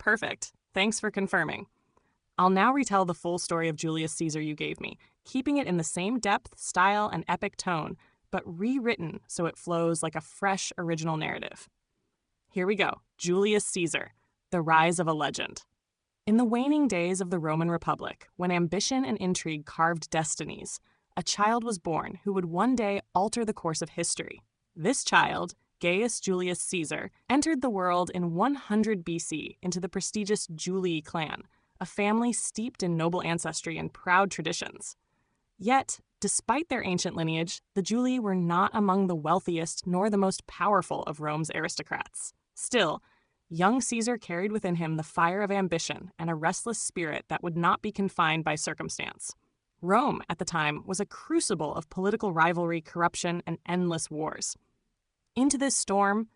Perfect. Thanks for confirming. I'll now retell the full story of Julius Caesar you gave me, keeping it in the same depth, style, and epic tone, but rewritten so it flows like a fresh, original narrative. Here we go. Julius Caesar, the rise of a legend. In the waning days of the Roman Republic, when ambition and intrigue carved destinies, a child was born who would one day alter the course of history. This child, Gaius Julius Caesar, entered the world in 100 BC into the prestigious Julii clan, a family steeped in noble ancestry and proud traditions. Yet, despite their ancient lineage, the Julii were not among the wealthiest nor the most powerful of Rome's aristocrats. Still, young Caesar carried within him the fire of ambition and a restless spirit that would not be confined by circumstance. Rome, at the time, was a crucible of political rivalry, corruption, and endless wars. Into this storm,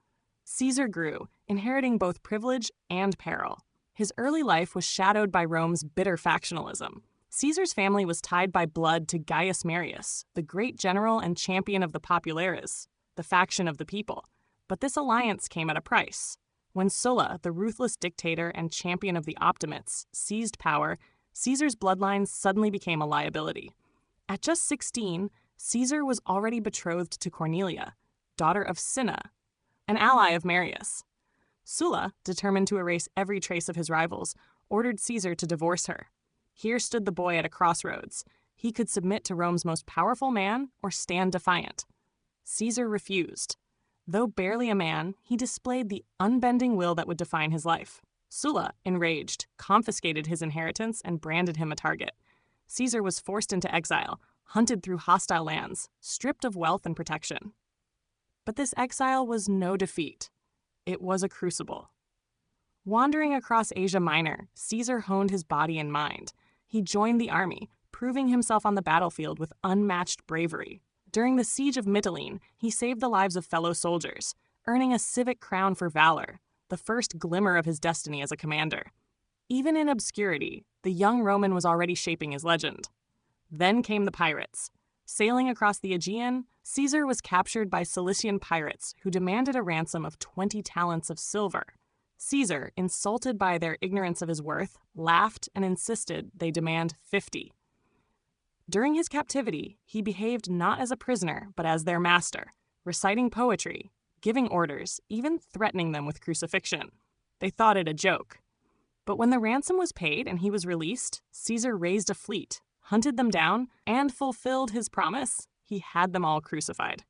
Caesar grew, inheriting both privilege and peril. His early life was shadowed by Rome's bitter factionalism. Caesar's family was tied by blood to Gaius Marius, the great general and champion of the populares, the faction of the people. But this alliance came at a price. When Sulla, the ruthless dictator and champion of the Optimates, seized power, Caesar's bloodline suddenly became a liability. At just 16, Caesar was already betrothed to Cornelia, daughter of Cinna, an ally of Marius. Sulla, determined to erase every trace of his rivals, ordered Caesar to divorce her. Here stood the boy at a crossroads. He could submit to Rome's most powerful man or stand defiant. Caesar refused. Though barely a man, he displayed the unbending will that would define his life. Sulla, enraged, confiscated his inheritance and branded him a target. Caesar was forced into exile, hunted through hostile lands, stripped of wealth and protection. But this exile was no defeat. It was a crucible. Wandering across Asia Minor, Caesar honed his body and mind. He joined the army, proving himself on the battlefield with unmatched bravery. During the siege of Mytilene, he saved the lives of fellow soldiers, earning a civic crown for valor, the first glimmer of his destiny as a commander. Even in obscurity, the young Roman was already shaping his legend. Then came the pirates. Sailing across the Aegean, Caesar was captured by Cilician pirates who demanded a ransom of 20 talents of silver. Caesar, insulted by their ignorance of his worth, laughed and insisted they demand 50. During his captivity, he behaved not as a prisoner, but as their master, reciting poetry, giving orders, even threatening them with crucifixion. They thought it a joke. But when the ransom was paid and he was released, Caesar raised a fleet, hunted them down, and fulfilled his promise. He had them all crucified.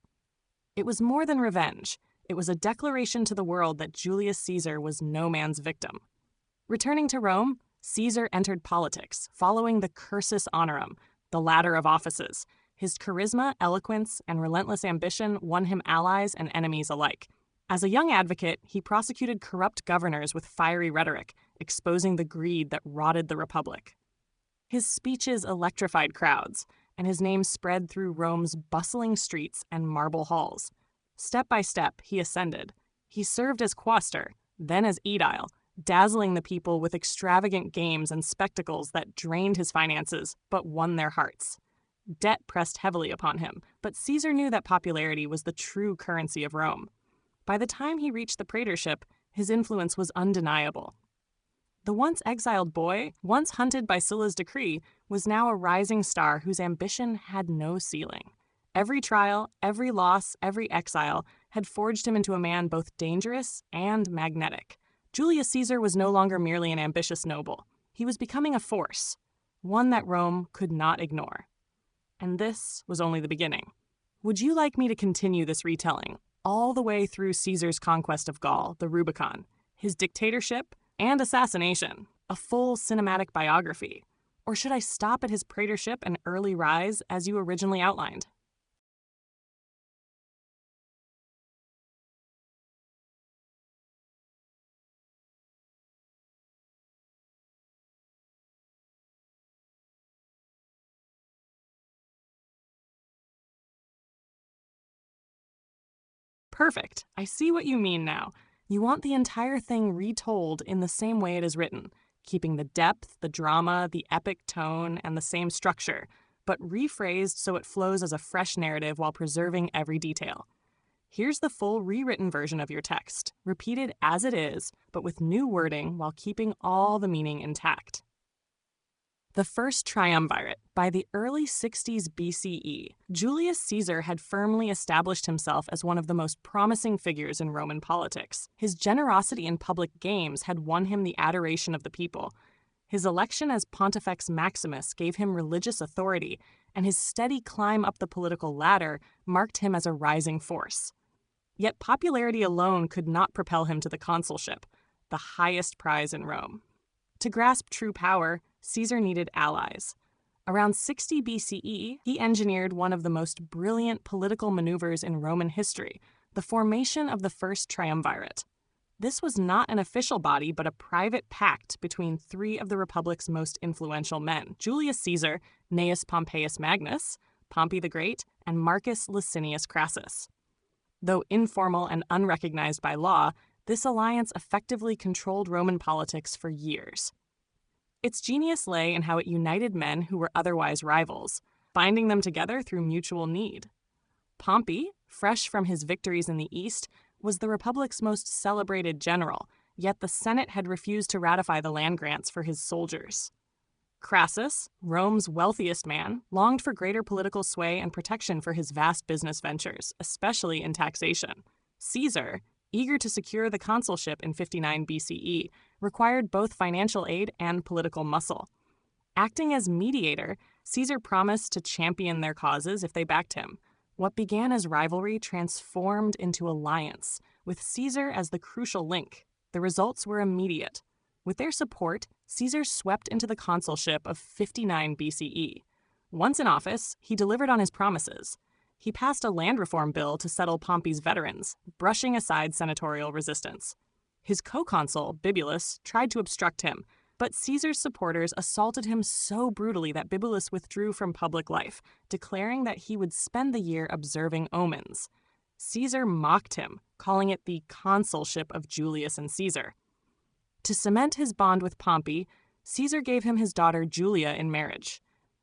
It was more than revenge. It was a declaration to the world that Julius Caesar was no man's victim. Returning to Rome, Caesar entered politics, following the cursus honorum, the ladder of offices. His charisma, eloquence, and relentless ambition won him allies and enemies alike. As a young advocate, he prosecuted corrupt governors with fiery rhetoric, exposing the greed that rotted the Republic. His speeches electrified crowds, and his name spread through Rome's bustling streets and marble halls. Step by step, he ascended. He served as quaestor, then as aedile, dazzling the people with extravagant games and spectacles that drained his finances but won their hearts. Debt pressed heavily upon him, but Caesar knew that popularity was the true currency of Rome. By the time he reached the praetorship, his influence was undeniable. The once exiled boy, once hunted by Sulla's decree, was now a rising star whose ambition had no ceiling. Every trial, every loss, every exile had forged him into a man both dangerous and magnetic. Julius Caesar was no longer merely an ambitious noble. He was becoming a force, one that Rome could not ignore. And this was only the beginning. Would you like me to continue this retelling, all the way through Caesar's conquest of Gaul, the Rubicon, his dictatorship, and assassination, a full cinematic biography? Or should I stop at his praetorship and early rise as you originally outlined? Perfect. I see what you mean now. You want the entire thing retold in the same way it is written, keeping the depth, the drama, the epic tone, and the same structure, but rephrased so it flows as a fresh narrative while preserving every detail. Here's the full rewritten version of your text, repeated as it is, but with new wording while keeping all the meaning intact. The first triumvirate. By the early 60s BCE, Julius Caesar had firmly established himself as one of the most promising figures in Roman politics. His generosity in public games had won him the adoration of the people. His election as Pontifex Maximus gave him religious authority, and his steady climb up the political ladder marked him as a rising force. Yet popularity alone could not propel him to the consulship, the highest prize in Rome. To grasp true power, Caesar needed allies. Around 60 BCE, he engineered one of the most brilliant political maneuvers in Roman history, the formation of the first triumvirate. This was not an official body, but a private pact between three of the Republic's most influential men: Julius Caesar, Gnaeus Pompeius Magnus, Pompey the Great, and Marcus Licinius Crassus. Though informal and unrecognized by law, this alliance effectively controlled Roman politics for years. Its genius lay in how it united men who were otherwise rivals, binding them together through mutual need. Pompey, fresh from his victories in the East, was the Republic's most celebrated general, yet the Senate had refused to ratify the land grants for his soldiers. Crassus, Rome's wealthiest man, longed for greater political sway and protection for his vast business ventures, especially in taxation. Caesar, eager to secure the consulship in 59 BCE, required both financial aid and political muscle. Acting as mediator, Caesar promised to champion their causes if they backed him. What began as rivalry transformed into alliance, with Caesar as the crucial link. The results were immediate. With their support, Caesar swept into the consulship of 59 BCE. Once in office, he delivered on his promises. He passed a land reform bill to settle Pompey's veterans, brushing aside senatorial resistance. His co-consul, Bibulus, tried to obstruct him, but Caesar's supporters assaulted him so brutally that Bibulus withdrew from public life, declaring that he would spend the year observing omens. Caesar mocked him, calling it the consulship of Julius and Caesar. To cement his bond with Pompey, Caesar gave him his daughter Julia in marriage.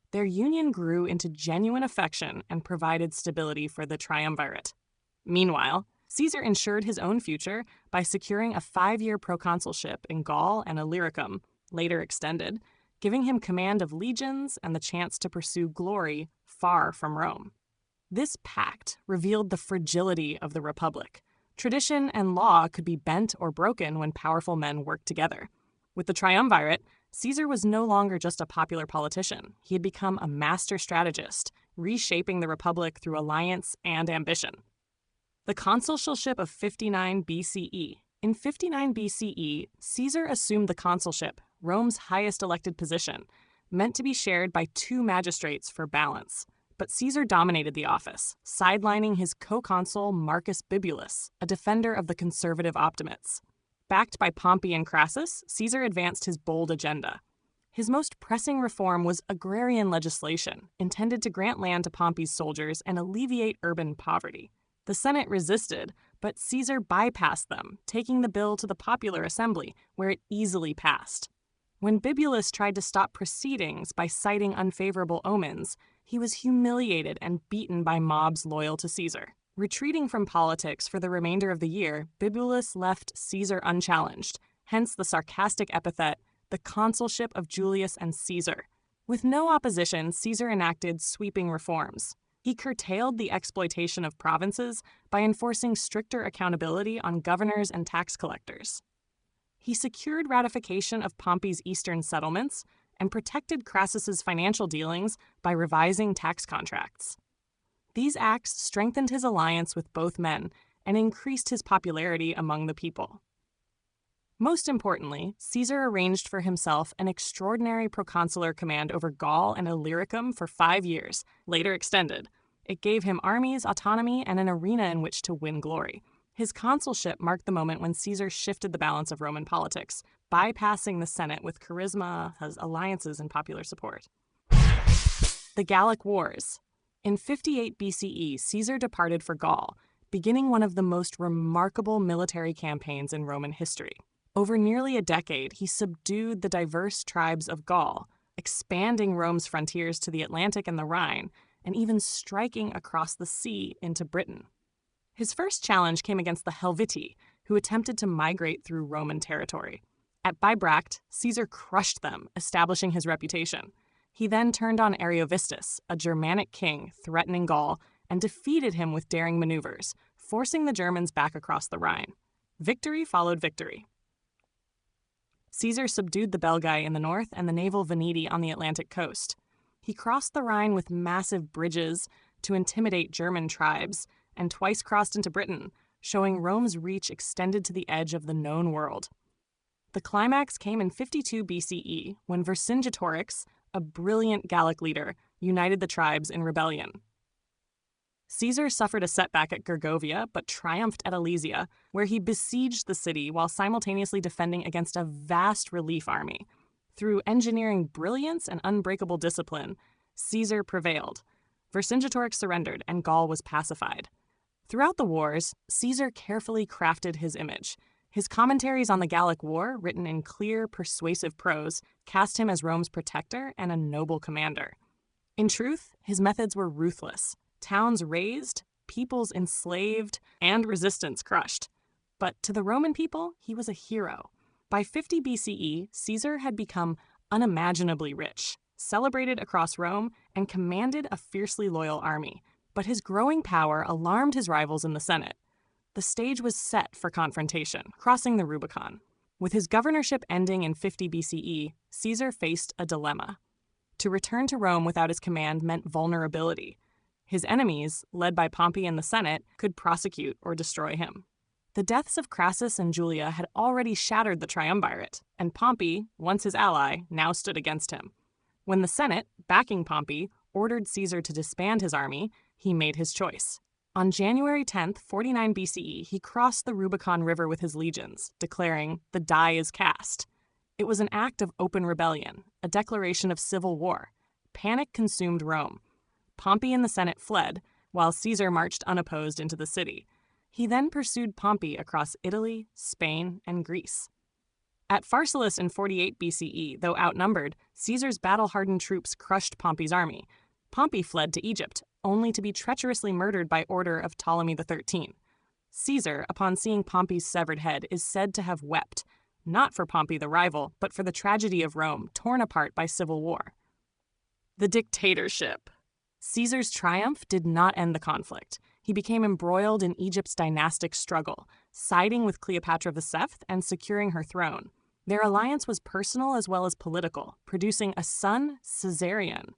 Their union grew into genuine affection and provided stability for the triumvirate. Meanwhile, Caesar ensured his own future by securing a 5-year proconsulship in Gaul and Illyricum, later extended, giving him command of legions and the chance to pursue glory far from Rome. This pact revealed the fragility of the Republic. Tradition and law could be bent or broken when powerful men worked together. With the triumvirate, Caesar was no longer just a popular politician. He had become a master strategist, reshaping the Republic through alliance and ambition. The consulship of 59 BCE. In 59 BCE, Caesar assumed the consulship, Rome's highest elected position, meant to be shared by 2 magistrates for balance. But Caesar dominated the office, sidelining his co-consul Marcus Bibulus, a defender of the conservative optimates. Backed by Pompey and Crassus, Caesar advanced his bold agenda. His most pressing reform was agrarian legislation, intended to grant land to Pompey's soldiers and alleviate urban poverty. The Senate resisted, but Caesar bypassed them, taking the bill to the popular assembly, where it easily passed. When Bibulus tried to stop proceedings by citing unfavorable omens, he was humiliated and beaten by mobs loyal to Caesar. Retreating from politics for the remainder of the year, Bibulus left Caesar unchallenged, hence the sarcastic epithet, the consulship of Julius and Caesar. With no opposition, Caesar enacted sweeping reforms. He curtailed the exploitation of provinces by enforcing stricter accountability on governors and tax collectors. He secured ratification of Pompey's eastern settlements and protected Crassus's financial dealings by revising tax contracts. These acts strengthened his alliance with both men and increased his popularity among the people. Most importantly, Caesar arranged for himself an extraordinary proconsular command over Gaul and Illyricum for 5 years, later extended. It gave him armies, autonomy, and an arena in which to win glory. His consulship marked the moment when Caesar shifted the balance of Roman politics, bypassing the Senate with charisma, his alliances, and popular support. The Gallic Wars. In 58 BCE, Caesar departed for Gaul, beginning one of the most remarkable military campaigns in Roman history. Over nearly a decade, he subdued the diverse tribes of Gaul, expanding Rome's frontiers to the Atlantic and the Rhine, and even striking across the sea into Britain. His first challenge came against the Helvetii, who attempted to migrate through Roman territory. At Bibracte, Caesar crushed them, establishing his reputation. He then turned on Ariovistus, a Germanic king threatening Gaul, and defeated him with daring maneuvers, forcing the Germans back across the Rhine. Victory followed victory. Caesar subdued the Belgae in the north and the naval Veneti on the Atlantic coast. He crossed the Rhine with massive bridges to intimidate German tribes, and twice crossed into Britain, showing Rome's reach extended to the edge of the known world. The climax came in 52 BCE, when Vercingetorix, a brilliant Gallic leader, united the tribes in rebellion. Caesar suffered a setback at Gergovia, but triumphed at Alesia, where he besieged the city while simultaneously defending against a vast relief army. Through engineering brilliance and unbreakable discipline, Caesar prevailed. Vercingetorix surrendered, and Gaul was pacified. Throughout the wars, Caesar carefully crafted his image. His commentaries on the Gallic War, written in clear, persuasive prose, cast him as Rome's protector and a noble commander. In truth, his methods were ruthless. Towns razed, peoples enslaved, and resistance crushed. But to the Roman people, he was a hero. By 50 BCE, Caesar had become unimaginably rich, celebrated across Rome, and commanded a fiercely loyal army. But his growing power alarmed his rivals in the Senate. The stage was set for confrontation, crossing the Rubicon. With his governorship ending in 50 BCE, Caesar faced a dilemma. To return to Rome without his command meant vulnerability. His enemies, led by Pompey and the Senate, could prosecute or destroy him. The deaths of Crassus and Julia had already shattered the triumvirate, and Pompey, once his ally, now stood against him. When the Senate, backing Pompey, ordered Caesar to disband his army, he made his choice. On January 10th, 49 BCE, he crossed the Rubicon River with his legions, declaring, "The die is cast." It was an act of open rebellion, a declaration of civil war. Panic consumed Rome. Pompey and the Senate fled, while Caesar marched unopposed into the city. He then pursued Pompey across Italy, Spain, and Greece. At Pharsalus in 48 BCE, though outnumbered, Caesar's battle-hardened troops crushed Pompey's army. Pompey fled to Egypt, only to be treacherously murdered by order of Ptolemy XIII. Caesar, upon seeing Pompey's severed head, is said to have wept, not for Pompey the rival, but for the tragedy of Rome, torn apart by civil war. The dictatorship. Caesar's triumph did not end the conflict. He became embroiled in Egypt's dynastic struggle, siding with Cleopatra VII and securing her throne. Their alliance was personal as well as political, producing a son, Caesarion.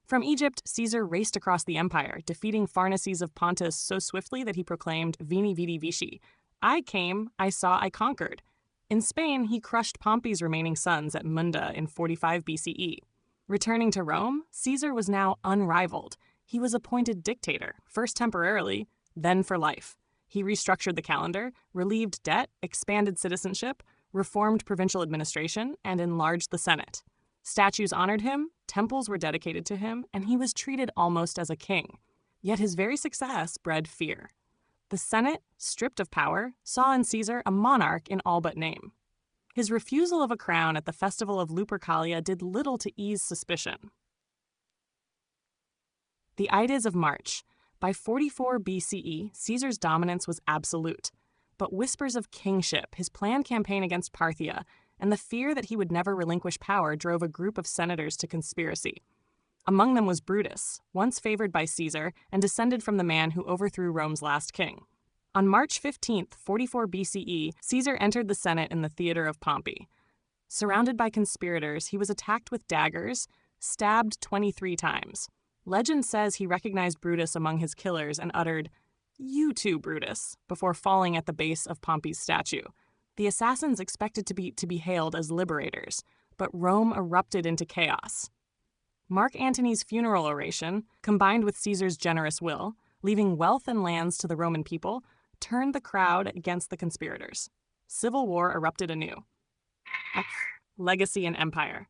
From Egypt, Caesar raced across the empire, defeating Pharnaces of Pontus so swiftly that he proclaimed Vini Vidi Vici. I came, I saw, I conquered. In Spain, he crushed Pompey's remaining sons at Munda in 45 BCE. Returning to Rome, Caesar was now unrivaled. He was appointed dictator, first temporarily, then for life. He restructured the calendar, relieved debt, expanded citizenship, reformed provincial administration, and enlarged the Senate. Statues honored him, temples were dedicated to him, and he was treated almost as a king. Yet his very success bred fear. The Senate, stripped of power, saw in Caesar a monarch in all but name. His refusal of a crown at the festival of Lupercalia did little to ease suspicion. The Ides of March. By 44 BCE, Caesar's dominance was absolute. But whispers of kingship, his planned campaign against Parthia, and the fear that he would never relinquish power drove a group of senators to conspiracy. Among them was Brutus, once favored by Caesar and descended from the man who overthrew Rome's last king. On March 15th, 44 BCE, Caesar entered the Senate in the theater of Pompey. Surrounded by conspirators, he was attacked with daggers, stabbed 23 times. Legend says he recognized Brutus among his killers and uttered, "You too, Brutus," before falling at the base of Pompey's statue. The assassins expected to be hailed as liberators, but Rome erupted into chaos. Mark Antony's funeral oration, combined with Caesar's generous will, leaving wealth and lands to the Roman people, turned the crowd against the conspirators. Civil war erupted anew. Legacy and empire.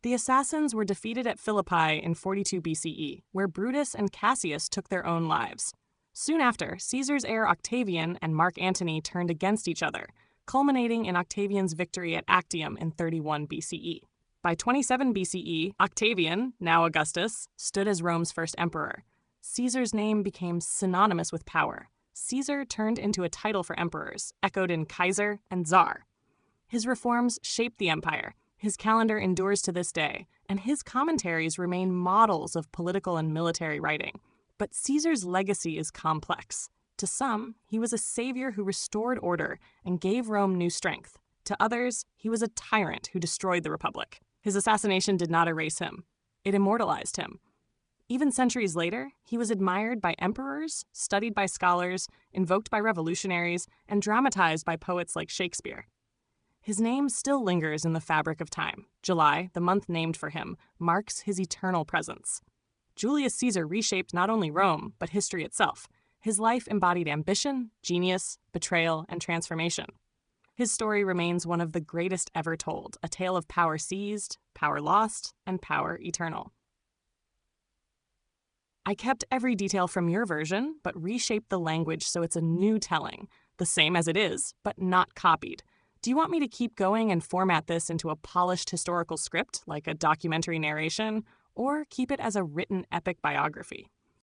The assassins were defeated at Philippi in 42 BCE, where Brutus and Cassius took their own lives. Soon after, Caesar's heir Octavian and Mark Antony turned against each other, culminating in Octavian's victory at Actium in 31 BCE. By 27 BCE, Octavian, now Augustus, stood as Rome's first emperor. Caesar's name became synonymous with power. Caesar turned into a title for emperors, echoed in Kaiser and Tsar. His reforms shaped the empire. His calendar endures to this day, and his commentaries remain models of political and military writing. But Caesar's legacy is complex. To some, he was a savior who restored order and gave Rome new strength. To others, he was a tyrant who destroyed the Republic. His assassination did not erase him. It immortalized him. Even centuries later, he was admired by emperors, studied by scholars, invoked by revolutionaries, and dramatized by poets like Shakespeare. His name still lingers in the fabric of time. July, the month named for him, marks his eternal presence. Julius Caesar reshaped not only Rome, but history itself. His life embodied ambition, genius, betrayal, and transformation. His story remains one of the greatest ever told, a tale of power seized, power lost, and power eternal. I kept every detail from your version, but reshaped the language so it's a new telling, the same as it is, but not copied. Do you want me to keep going and format this into a polished historical script, like a documentary narration, or keep it as a written epic biography?